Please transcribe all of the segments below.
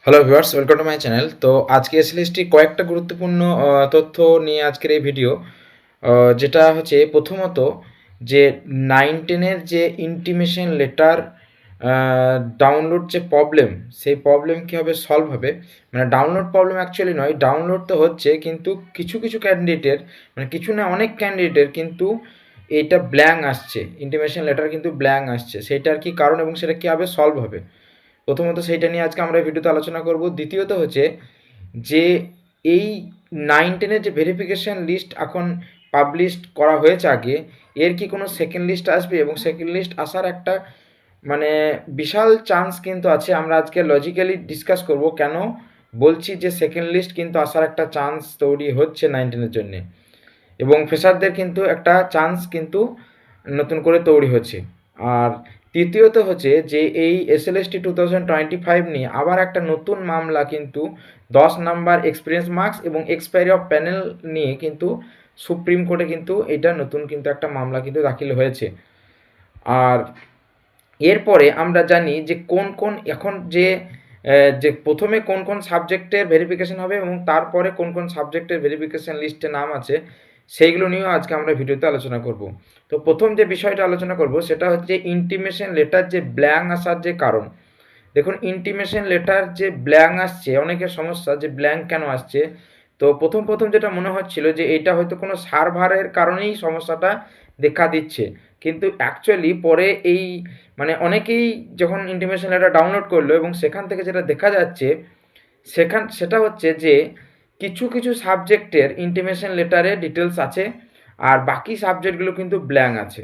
Hello viewers, welcome to my channel. তো আজকে SLST কয়েকটা গুরুত্বপূর্ণ তথ্য নিয়ে আজকের এই ভিডিও। যেটা হচ্ছে প্রথমত যে 9-10-এর যে ইন্টিমেশন লেটার ডাউনলোড যে প্রবলেম, সেই প্রবলেম কীভাবে সলভ হবে। মানে ডাউনলোড প্রবলেম অ্যাকচুয়ালি নয়, ডাউনলোড তো হচ্ছে, কিন্তু কিছু কিছু ক্যান্ডিডেটের, মানে কিছু না অনেক ক্যান্ডিডেটের কিন্তু এইটা ব্ল্যাঙ্ক আসছে, ইন্টিমেশন লেটার কিন্তু ব্ল্যাঙ্ক আসছে। সেইটার কি কারণ এবং সেটা কীভাবে সলভ হবে, প্রথমত সেইটা নিয়ে আজকে আমরা এই ভিডিওতে আলোচনা করব। দ্বিতীয়ত হচ্ছে যে এই 9-10-এর যে ভেরিফিকেশান লিস্ট এখন পাবলিশ করা হয়েছে আগে, এর কি কোনো সেকেন্ড লিস্ট আসবে, এবং সেকেন্ড লিস্ট আসার একটা মানে বিশাল চান্স কিন্তু আছে। আমরা আজকে লজিক্যালি ডিসকাস করব কেন বলছি যে সেকেন্ড লিস্ট কিন্তু আসার একটা চান্স তৈরি হচ্ছে 9-10-এর জন্যে, এবং ফ্রেশারদের কিন্তু একটা চান্স কিন্তু নতুন করে তৈরি হচ্ছে। আর তৃতীয়ত হচ্ছে যে এই এসএলএসটি 2025 নিয়ে আবার একটা নতুন মামলা কিন্তু 10 নাম্বার এক্সপিরিয়েন্স মার্কস এবং এক্সপায়ারি অফ প্যানেল নিয়ে কিন্তু সুপ্রিম কোর্টে কিন্তু এটা নতুন কিন্তু একটা মামলা কিন্তু দাখিল হয়েছে। আর এরপরে আমরা জানি যে কোন কোন এখন যে প্রথমে কোন কোন সাবজেক্টের ভেরিফিকেশন হবে এবং তারপরে কোন কোন সাবজেক্টের ভেরিফিকেশন লিস্টে নাম আছে, সেইগুলো নিয়েও আজকে আমরা ভিডিওতে আলোচনা করব। তো প্রথম যে বিষয়টা আলোচনা করব সেটা হচ্ছে ইন্টিমেশন লেটার যে ব্ল্যাঙ্ক আসার যে কারণ। দেখুন, ইন্টিমেশন লেটার যে ব্ল্যাঙ্ক আসছে, অনেকের সমস্যা যে ব্ল্যাঙ্ক কেন আসছে। তো প্রথম যেটা মনে হচ্ছিল যে এটা হয়তো কোনো সার্ভারের কারণেই সমস্যাটা দেখা দিচ্ছে, কিন্তু অ্যাকচুয়ালি পরে এই মানে অনেকেই যখন ইন্টিমেশন লেটার ডাউনলোড করলো এবং সেখান থেকে যেটা দেখা যাচ্ছে সেটা হচ্ছে যে কিছু কিছু সাবজেক্টের ইন্টিমেশন লেটারে ডিটেলস আছে আর বাকি সাবজেক্টগুলো কিন্তু ব্ল্যাঙ্ক আছে।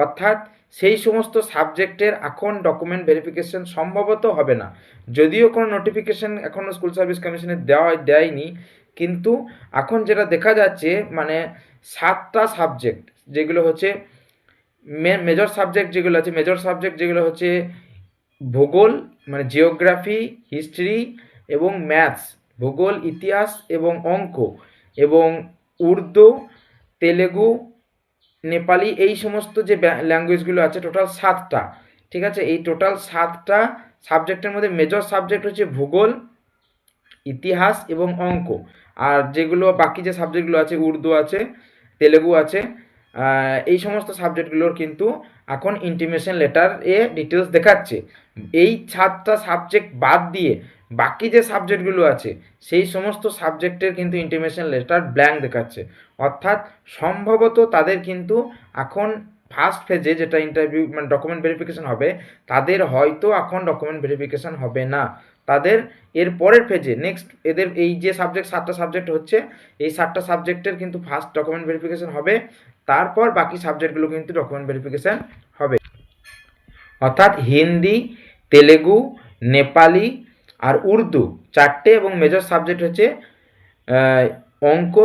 অর্থাৎ সেই সমস্ত সাবজেক্টের এখন ডকুমেন্ট ভেরিফিকেশন সম্ভবত হবে না, যদিও কোনো নোটিফিকেশন এখনও স্কুল সার্ভিস কমিশনে দেয়নি, কিন্তু এখন যেটা দেখা যাচ্ছে মানে 7টা সাবজেক্ট যেগুলো হচ্ছে মেজর সাবজেক্ট যেগুলো হচ্ছে ভূগোল, মানে জিওগ্রাফি, হিস্ট্রি এবং ম্যাথস, ভূগোল, ইতিহাস এবং অঙ্ক এবং উর্দু, তেলেগু, নেপালি, এই সমস্ত যে ল্যাঙ্গুয়েজগুলো আছে টোটাল 7টা। ঠিক আছে, এই টোটাল 7টা সাবজেক্টের মধ্যে মেজর সাবজেক্ট হচ্ছে ভূগোল, ইতিহাস এবং অঙ্ক। আর যেগুলো বাকি যে সাবজেক্টগুলো আছে, উর্দু আছে, তেলেগু আছে, এই সমস্ত সাবজেক্টগুলোর কিন্তু এখন ইন্টিমেশন লেটার ডিটেলস দেখাচ্ছে। এই 7টা সাবজেক্ট বাদ দিয়ে বাকি যে সাবজেক্টগুলো আছে সেই সমস্ত সাবজেক্টের কিন্তু ইন্টিমেশন লেটার ব্ল্যাঙ্ক দেখাচ্ছে। অর্থাৎ সম্ভবত তাদের কিন্তু এখন ফার্স্ট ফেজে যেটা ইন্টারভিউ মানে ডকুমেন্ট ভেরিফিকেশন হবে, তাদের হয়তো এখন ডকুমেন্ট ভেরিফিকেশন হবে না। তাদের এর পরের ফেজে নেক্সট এদের এই যে 7টা সাবজেক্ট হচ্ছে, এই 7টা সাবজেক্টের কিন্তু ফার্স্ট ডকুমেন্ট ভেরিফিকেশন হবে, তারপর বাকি সাবজেক্টগুলো কিন্তু ডকুমেন্ট ভেরিফিকেশান হবে। অর্থাৎ হিন্দি, তেলেগু, নেপালি আর উর্দু 4টে, এবং মেজর সাবজেক্ট হচ্ছে অঙ্ক,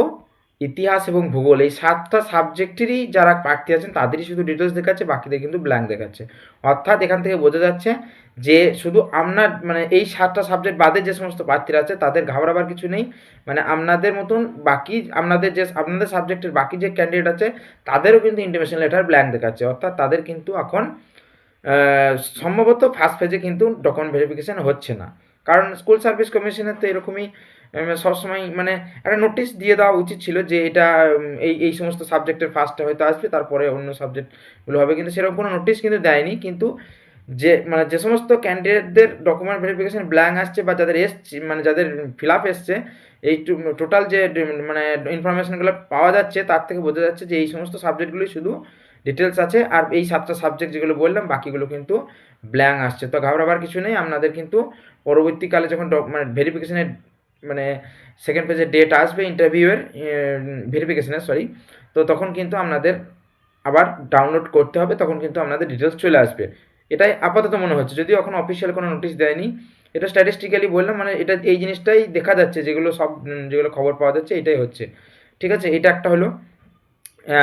ইতিহাস এবং ভূগোল। এই 7টা সাবজেক্টেরই যারা প্রার্থী আছেন তাদেরই শুধু ডিটেলস দেখাচ্ছে, বাকিদের কিন্তু ব্ল্যাঙ্ক দেখাচ্ছে। অর্থাৎ এখান থেকে বোঝা যাচ্ছে যে শুধু আপনার মানে এই 7টা সাবজেক্ট বাদে যে সমস্ত প্রার্থীরা আছে তাদের ঘাবড়াবার কিছু নেই। মানে আপনাদের মতন বাকি আপনাদের সাবজেক্টের বাকি যে ক্যান্ডিডেট আছে তাদেরও কিন্তু ইন্টিমেশন লেটার ব্ল্যাঙ্ক দেখাচ্ছে। অর্থাৎ তাদের কিন্তু এখন সম্ভবত ফার্স্ট ফেজে কিন্তু ডকুমেন্ট ভেরিফিকেশান হচ্ছে না, কারণ স্কুল সার্ভিস কমিশনের তো এরকমই সবসময় মানে একটা নোটিশ দিয়ে দেওয়া উচিত ছিল যে এটা এই সমস্ত সাবজেক্টের ফার্স্টে হয়তো আসবে, তারপরে অন্য সাবজেক্টগুলো হবে, কিন্তু সেরকম কোনো নোটিশ কিন্তু দেয়নি। কিন্তু যে সমস্ত ক্যান্ডিডেটদের ডকুমেন্ট ভেরিফিকেশান ব্ল্যাঙ্ক আসছে বা যাদের এসছে মানে যাদের ফিল আপ এসছে, এই টোটাল যে মানে ইনফরমেশনগুলো পাওয়া যাচ্ছে তার থেকে বোঝা যাচ্ছে যে এই সমস্ত সাবজেক্টগুলোই শুধু ডিটেলস আছে, আর এই 7টা সাবজেক্ট যেগুলো বললাম বাকিগুলো কিন্তু ব্ল্যাঙ্ক আসছে। তো ঘাবড়াবার কিছু নেই, আপনাদের কিন্তু পরবর্তীকালে যখন মানে ভেরিফিকেশানের মানে সেকেন্ড পেজের ডেট আসবে ইন্টারভিউয়ের ভেরিফিকেশানের তো তখন কিন্তু আপনাদের আবার ডাউনলোড করতে হবে, তখন কিন্তু আপনাদের ডিটেলস চলে আসবে। এটাই আপাতত মনে হচ্ছে, যদিও এখন অফিসিয়াল কোনো নোটিশ দেয়নি। এটা স্ট্যাটিস্টিক্যালি বললাম, মানে এটা এই জিনিসটাই দেখা যাচ্ছে, যেগুলো খবর পাওয়া যাচ্ছে এটাই হচ্ছে। ঠিক আছে, এটা একটা হলো।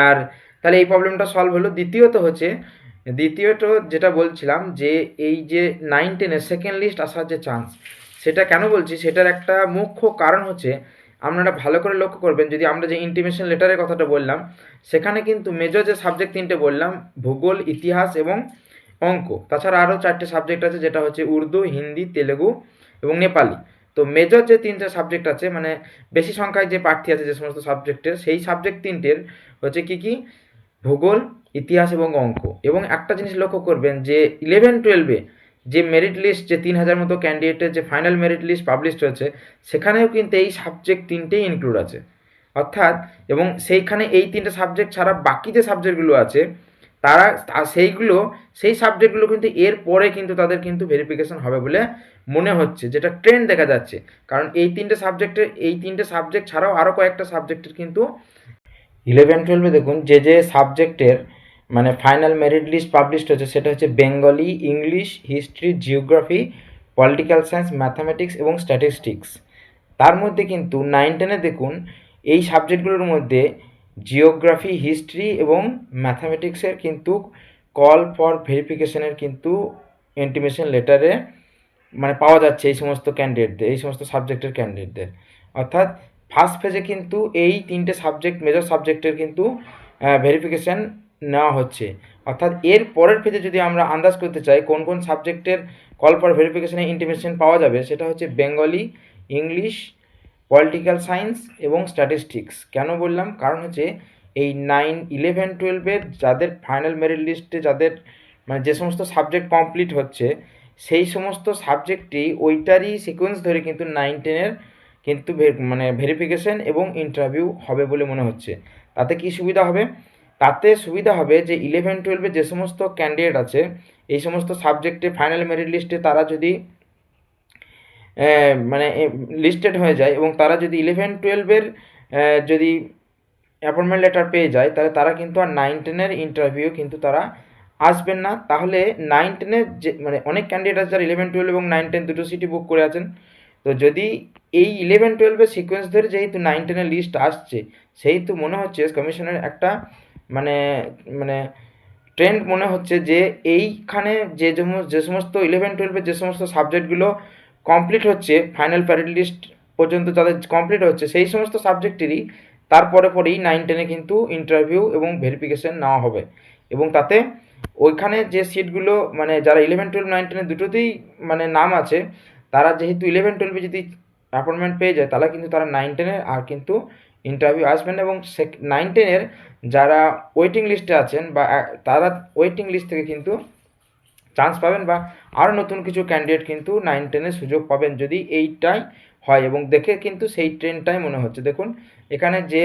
আর তাহলে এই প্রবলেমটা সলভ হলো। দ্বিতীয়ত যেটা বলছিলাম যে এই যে 9-10-এর সেকেন্ড লিস্ট আসার যে চান্স, সেটা কেন বলছি, সেটার একটা মুখ্য কারণ হচ্ছে, আপনারা ভালো করে লক্ষ্য করবেন, যদি আমরা যে ইন্টিমেশন লেটারের কথাটা বললাম সেখানে কিন্তু মেজর যে সাবজেক্ট 3টে বললাম, ভূগোল, ইতিহাস এবং অঙ্ক, তাছাড়া আরও 4টে সাবজেক্ট আছে যেটা হচ্ছে উর্দু, হিন্দি, তেলেগু এবং নেপালি। তো মেজর যে 3টে সাবজেক্ট আছে, মানে বেশি সংখ্যায় যে প্রার্থী আছে যে সমস্ত সাবজেক্টের, সেই সাবজেক্ট 3টের হচ্ছে কী? ভূগোল, ইতিহাস এবং অঙ্ক। এবং একটা জিনিস লক্ষ্য করবেন যে 11-12-এ যে মেরিট লিস্ট, যে 3000 মতো ক্যান্ডিডেটের যে ফাইনাল মেরিট লিস্ট পাবলিশড হয়েছে, সেখানেও কিন্তু এই সাবজেক্ট 3টেই ইনক্লুড আছে। অর্থাৎ এবং সেইখানে এই 3টে সাবজেক্ট ছাড়া বাকি যে সাবজেক্টগুলো আছে, তারা সেই সাবজেক্টগুলো কিন্তু এর পরে কিন্তু তাদের কিন্তু ভেরিফিকেশন হবে বলে মনে হচ্ছে, যেটা ট্রেন্ড দেখা যাচ্ছে। কারণ এই 3টে সাবজেক্ট ছাড়াও আরও কয়েকটা সাবজেক্টের কিন্তু 11-12-এ দেখুন যে সাবজেক্টের মানে ফাইনাল মেরিট লিস্ট পাবলিশড হয়েছে, সেটা হচ্ছে Bengali, English, history, geography, political science, mathematics এবং স্ট্যাটিস্টিক্স। তার মধ্যে কিন্তু 9-10-এ দেখুন এই সাবজেক্টগুলোর মধ্যে জিওগ্রাফি, হিস্ট্রি এবং ম্যাথামেটিক্সের কিন্তু কল ফর ভেরিফিকেশনের কিন্তু ইন্টিমেশন লেটারে মানে পাওয়া যাচ্ছে এই সমস্ত ক্যান্ডিডেটদের, এই সমস্ত সাবজেক্টের ক্যান্ডিডেটদের। অর্থাৎ ফার্স্ট ফেজে কিন্তু এই 3টে সাবজেক্ট, মেজর সাবজেক্টের কিন্তু ভেরিফিকেশান নেওয়া হচ্ছে। অর্থাৎ এর পরের ফেজে যদি আমরা আন্দাজ করতে চাই কোন কোন সাবজেক্টের কল ফর ভেরিফিকেশানে ইন্টিমেশন পাওয়া যাবে, সেটা হচ্ছে বেঙ্গলি, ইংলিশ, পলিটিক্যাল সায়েন্স এবং স্ট্যাটিস্টিক্স। কেন বললাম? কারণ হচ্ছে এই 9-11-12-এর যাদের ফাইনাল মেরিট লিস্টে যাদের মানে যে সমস্ত সাবজেক্ট কমপ্লিট হচ্ছে, সেই সমস্ত সাবজেক্টই ওইটারই সিকোয়েন্স ধরে কিন্তু 9-10-এর কিন্তু মানে ভেরিফিকেশন এবং ইন্টারভিউ হবে বলে মনে হচ্ছে। তাতে কি সুবিধা হবে? তাতে সুবিধা হবে যে 11-12-এ যে সমস্ত ক্যান্ডিডেট আছে এই সমস্ত সাবজেক্টে ফাইনাল মেরিট লিস্টে তারা যদি মানে লিস্টেড হয়ে যায় এবং তারা যদি 11-12-এর যদি অ্যাপয়েন্টমেন্ট লেটার পেয়ে যায়, তাহলে তারা কিন্তু আর 9-10-এর ইন্টারভিউ কিন্তু তারা আসবেন না। তাহলে 9-10-এর যে মানে অনেক ক্যান্ডিডেট আছে যারা 11-12 এবং 9-10 দুটো সিটি বুক করে আছেন। তো যদি এই 11-12-এর সিকোয়েন্স ধরে যেহেতু 9-10-এর লিস্ট আসছে, সেহেতু মনে হচ্ছে কমিশনের একটা মানে মানে ট্রেন্ড মনে হচ্ছে যে এইখানে যে সমস্ত 11-12-এর যে সমস্ত সাবজেক্টগুলো কমপ্লিট হচ্ছে, ফাইনাল মেরিট লিস্ট পর্যন্ত যাদের কমপ্লিট হচ্ছে, সেই সমস্ত সাবজেক্টেরই পরেই 9-10-এ কিন্তু ইন্টারভিউ এবং ভেরিফিকেশন নেওয়া হবে। এবং তাতে ওইখানে যে সিটগুলো মানে যারা 11-12-9-10 দুটোতেই মানে নাম আছে, তারা যেহেতু 11-12-এ যদি অ্যাপয়েন্টমেন্ট পেয়ে যায়, তাহলে কিন্তু তারা 9-10-এ আর কিন্তু ইন্টারভিউ আসবেন এবং 9-10-এর যারা ওয়েটিং লিস্টে আছেন বা তারা ওয়েটিং লিস্ট থেকে কিন্তু চান্স পাবেন বা আরও নতুন কিছু ক্যান্ডিডেট কিন্তু 9-10-এর সুযোগ পাবেন যদি এইটাই হয়। এবং দেখে কিন্তু সেই ট্রেন্ডটাই মনে হচ্ছে। দেখুন এখানে যে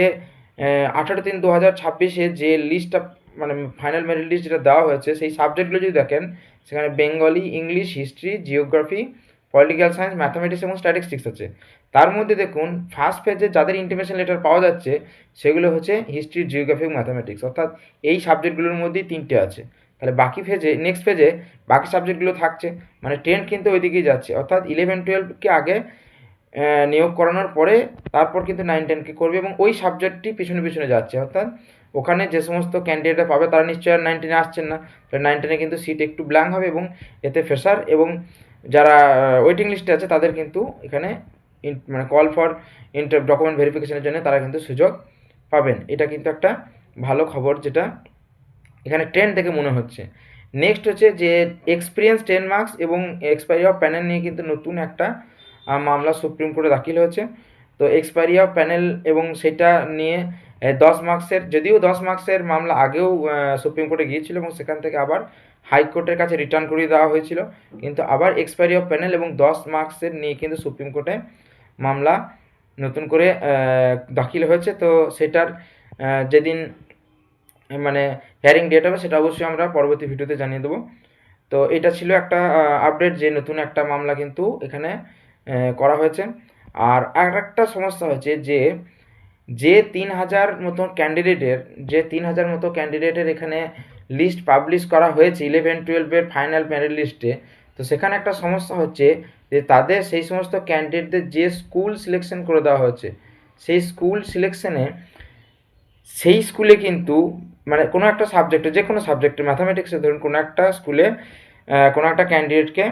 18-3-2026-এ যে লিস্টটা মানে ফাইনাল মেরিট লিস্ট যেটা দেওয়া হয়েছে, সেই সাবজেক্টগুলো যদি দেখেন, সেখানে Bengali, English, history, geography, political science, mathematics এবং স্ট্যাটিস্টিক্স আছে। তার মধ্যে দেখুন ফার্স্ট ফেজে যাদের ইন্টিমেশন লেটার পাওয়া যাচ্ছে, সেগুলো হচ্ছে হিস্ট্রি, জিওগ্রাফি এবং ম্যাথামেটিক্স। অর্থাৎ এই সাবজেক্টগুলোর মধ্যেই 3টে আছে। তাহলে বাকি ফেজে, নেক্সট ফেজে বাকি সাবজেক্টগুলো থাকছে, মানে ট্রেন্ড কিন্তু ওইদিকেই যাচ্ছে। অর্থাৎ 11-12-কে আগে নিয়োগ করানোর পরে তারপর কিন্তু 9-10-কে করবে এবং ওই সাবজেক্টটি পিছনে যাচ্ছে। অর্থাৎ ওখানে যে সমস্ত ক্যান্ডিডেটরা পাবে তারা নিশ্চয়ই আর 9-10-এ আসছেন না, তাহলে 9-10-এ কিন্তু সিট একটু ব্ল্যাঙ্ক হবে এবং এতে ফ্রেশার এবং যারা ওয়েটিং লিস্টে আছে তাদের কিন্তু এখানে মানে কল ফর ডকুমেন্ট ভেরিফিকেশনের জন্য তারা কিন্তু সুযোগ পাবেন। এটা কিন্তু একটা ভালো খবর, যেটা এখানে ট্রেন্ড দেখে মনে হচ্ছে। নেক্সট হচ্ছে যে এক্সপিরিয়েন্স 10 মার্কস এবং এক্সপায়ারি অফ প্যানেল নিয়ে কিন্তু নতুন একটা মামলা সুপ্রিম কোর্টে দাখিল হয়েছে। তো এক্সপায়ারি অফ প্যানেল এবং সেটা নিয়ে 10 মার্কসের, যদিও 10 মার্কসের মামলা আগেও সুপ্রিম কোর্টে গিয়েছিল এবং সেখান থেকে আবার হাইকোর্টের কাছে রিটার্ন করিয়ে দেওয়া হয়েছিল, কিন্তু আবার এক্সপায়ারি অফ প্যানেল এবং 10 মার্কসের নিয়ে কিন্তু সুপ্রিম কোর্টে মামলা নতুন করে দাখিল হয়েছে। তো সেটার যেদিন মানে হিয়ারিং ডেট হবে, সেটা অবশ্যই আমরা পরবর্তী ভিডিওতে জানিয়ে দেবো। তো এটা ছিল একটা আপডেট যে নতুন একটা মামলা কিন্তু এখানে করা হয়েছে। আর একটা সমস্যা হচ্ছে যে 3000 মতো ক্যান্ডিডেটের এখানে লিস্ট পাবলিশ করা হয়েছে 11-12-এর ফাইনাল মেরিট লিস্টে। তো সেখানে একটা সমস্যা হচ্ছে যে তাদের সেই সমস্ত ক্যান্ডিডেটদের যে স্কুল সিলেকশন করে দেওয়া হয়েছে, সেই স্কুল সিলেকশনে সেই স্কুলে কিন্তু মানে কোনো একটা সাবজেক্টে, যে কোনো সাবজেক্টে, ম্যাথামেটিক্সে ধরুন কোনো একটা স্কুলে কোনো একটা ক্যান্ডিডেটকে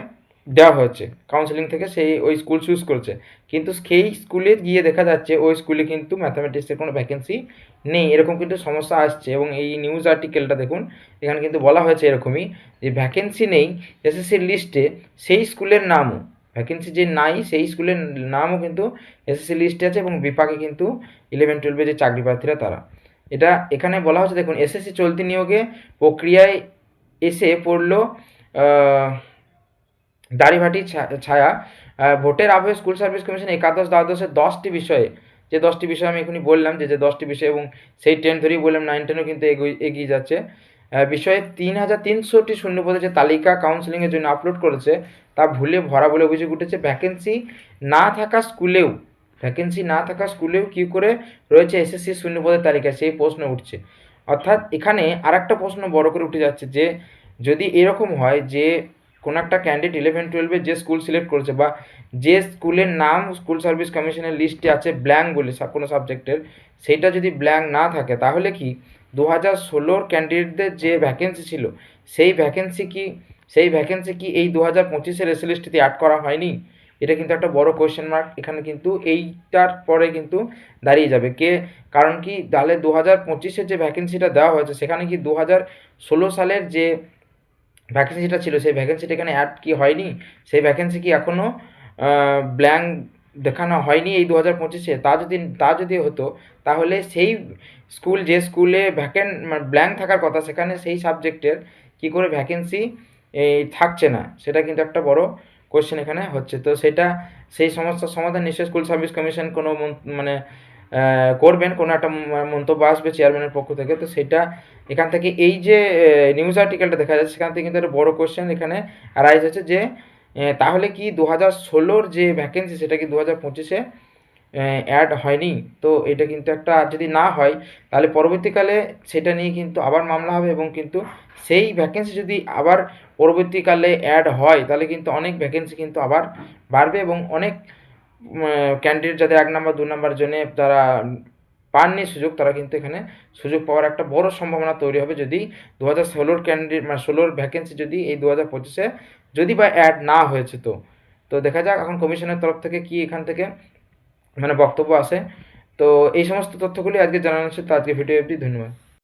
দেওয়া হয়েছে কাউন্সেলিং থেকে, সেই ওই স্কুল চুজ করেছে, কিন্তু সেই স্কুলে গিয়ে দেখা যাচ্ছে ওই স্কুলে কিন্তু ম্যাথামেটিক্সের কোনো ভ্যাকেন্সি নেই। এরকম কিন্তু সমস্যা আসছে এবং এই নিউজ আর্টিকেলটা দেখুন, এখানে কিন্তু বলা হয়েছে এরকমই যে ভ্যাকেন্সি নেই এসএসসির লিস্টে সেই স্কুলের নামও। ভ্যাকেন্সি যে নাই সেই স্কুলের নামও কিন্তু এসএসসি লিস্টে আছে এবং বিপাকে কিন্তু 11-12 যে চাকরি প্রার্থীরা তারা। এটা এখানে বলা হচ্ছে, দেখুন এসএসসি চলতি নিয়োগে প্রক্রিয়ায় এসে পড়ল দাড়িভাটি ছায়া। ভোটের আবহে স্কুল সার্ভিস কমিশন একাদশ দ্বাদশের 10টি বিষয়ে, যে 10টি বিষয় আমি এখনই বললাম যে 10টি বিষয়, এবং সেই 10 ধরেই বললাম 9, 10ও কিন্তু এগিয়ে যাচ্ছে। বিষয়ে 3300টি শূন্যপদের যে তালিকা কাউন্সেলিংয়ের জন্য আপলোড করেছে তা ভুলে ভরা বলে অভিযোগ উঠেছে। ভ্যাকেন্সি না থাকা স্কুলেও কী করে রয়েছে এসএসসি শূন্যপদের তালিকায়, সেই প্রশ্ন উঠছে। অর্থাৎ এখানে আর একটা প্রশ্ন বড় করে উঠে যাচ্ছে যে যদি এরকম হয় যে কোনো একটা ক্যান্ডিডেট 11-12 যে স্কুল সিলেক্ট করেছে বা যে স্কুলের নাম স্কুল সার্ভিস কমিশনের লিস্টে আছে ব্ল্যাঙ্ক বলে কোনো সাবজেক্টের, সেইটা যদি ব্ল্যাঙ্ক না থাকে তাহলে কি 2016 ক্যান্ডিডেটদের যে ভ্যাকেন্সি ছিল সেই ভ্যাকেন্সি কি এই 2025 এসএ লিস্টে অ্যাড করা হয়নি? এটা কিন্তু একটা বড় কোয়েশ্চেন মার্ক এখানে কিন্তু এইটার পরে কিন্তু দাঁড়িয়ে যাবে কারণ কি তাহলে 2025 যে ভ্যাকেন্সিটা দেওয়া হয়েছে সেখানে কি 2016 সালের যে ভ্যাকেন্সিটা ছিল সেই ভ্যাকেন্সিটা এখানে অ্যাড কি হয়নি? সেই ভ্যাকেন্সি কি এখনও ব্ল্যাঙ্ক দেখানো হয়নি এই 2025-এ? তা যদি হতো তাহলে সেই যে স্কুলে ব্ল্যাঙ্ক থাকার কথা সেখানে সেই সাবজেক্টের কী করে ভ্যাকেন্সি থাকছে না, সেটা কিন্তু একটা বড় কোয়েশ্চেন এখানে হচ্ছে। তো সেই সমস্যার সমাধান নিশ্চয়ই স্কুল সার্ভিস কমিশন কোনো মানে করবেন, কোনো একটা মন্তব্য আসবে চেয়ারম্যানের পক্ষ থেকে। তো সেটা এখান থেকে এই যে নিউজ আর্টিকেলটা দেখা যাচ্ছে সেখান থেকে কিন্তু একটা বড় কোয়েশ্চেন এখানে রাইজ হচ্ছে যে তাহলে কি 2016 যে ভ্যাকেন্সি সেটা কি 2025-এ অ্যাড হয়নি? তো এটা কিন্তু একটা, যদি না হয় তাহলে পরবর্তীকালে সেটা নিয়ে কিন্তু আবার মামলা হবে এবং কিন্তু সেই ভ্যাকেন্সি যদি আবার পরবর্তীকালে অ্যাড হয় তাহলে কিন্তু অনেক ভ্যাকেন্সি কিন্তু আবার বাড়বে এবং অনেক ক্যান্ডিডেট যাদের 1 নাম্বার 2 নাম্বারের জন্যে তারা পাননি সুযোগ, তারা কিন্তু এখানে সুযোগ পাওয়ার একটা বড় সম্ভাবনা তৈরি হবে যদি 2016 ক্যান্ডিডেট 16 ভ্যাকেন্সি যদি এই 2025-এ যদি বা অ্যাড না হয়েছে। তো দেখা যাক এখন কমিশনের তরফ থেকে কি এখান থেকে বক্তব্য আসে। তো এই সমস্ত তথ্যগুলি আজকে জানানো হচ্ছে। তো আজকে ভিডিও অবধি, ধন্যবাদ।